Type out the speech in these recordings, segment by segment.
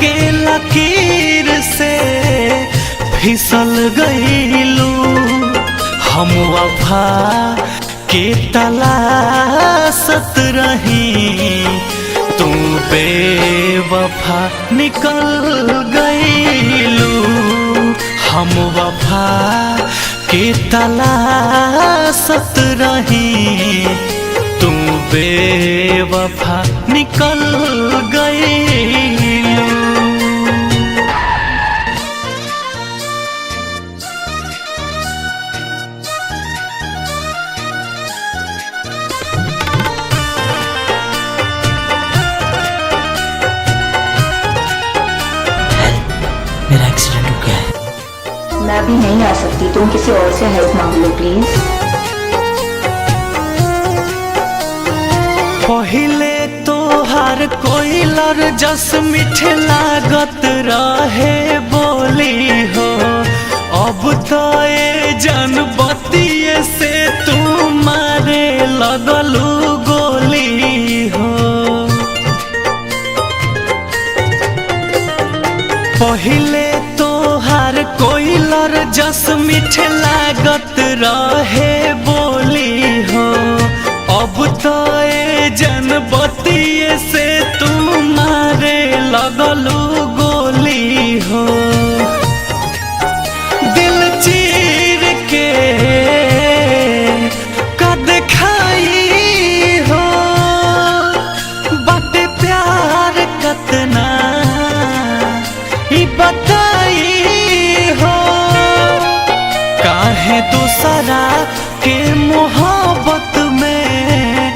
के लकीर से फिसल गईलू। हम वफा के तलाशत रही, तू बेवफा निकल गईलू। हम वफा के तलाशत रही, तू बेवफा निकल गईलू। मेरा एक्सीडेंट हो गया है। मैं अभी नहीं आ सकती, तुम किसी और से हेल्प मांग लो प्लीज। पहिले तोहार कोइलर जस मीठे लागत रहे बोली हो, अब तो ये जनबतिये से तू मारे लगलू गोली हो। पहिले तोहार कोइलर जस मीठे लागत रहे बोली हो, अब तो ये जनबतिये से तू मारे लगलू गोली हो। दिल चीर के कद खाई हो, बाटे प्यार कतना बताई हो। काहे दूसरा के मोहब्बत में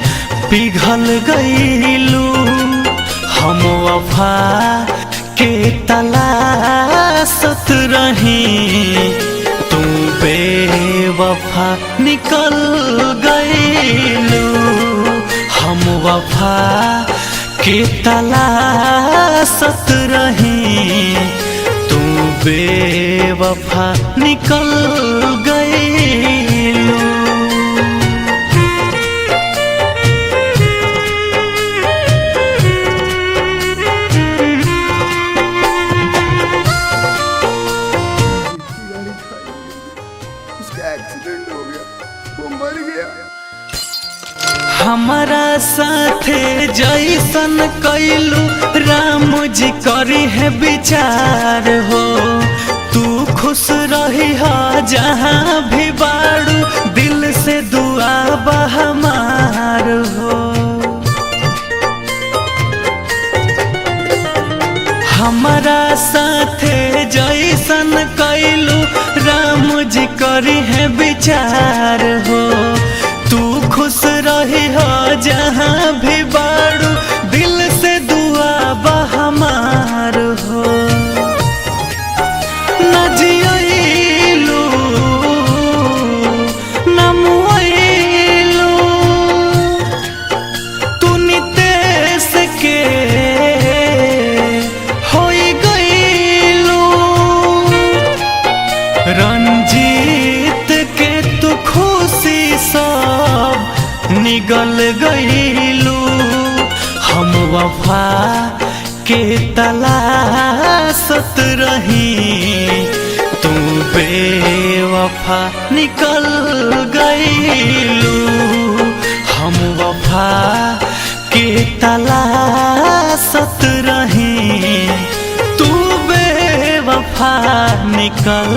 पिघल गईलू। हम वफा के तलाशत रही, तू बेवफा निकल गईलू। हम वफा के तलाशत रही, तू बेवफा निकल गईलू। उसका एक्सीडेंट हो गया, वो मर गया। हमारा साथे जैसन कैलू राम जी करी है विचार हो। तू खुश रही हा जहाँ भी बाड़ू, दिल से दुआ बहमार हो। हमारा साथे जैसन कैलू राम जी करी है विचार हो। तू खुश रही हो जहाँ भी बाड़ू, दिल से दुआ बहमार हो। न जियलू न मुइलू, तू नितेश के होई गईलू। रंजीत के तू खुशी सब निगल गईलू। हम वफा के तलाशत रही, तू बेवफा निकल गईलू। हम वफा के तलाशत रही, तू बेवफा निकल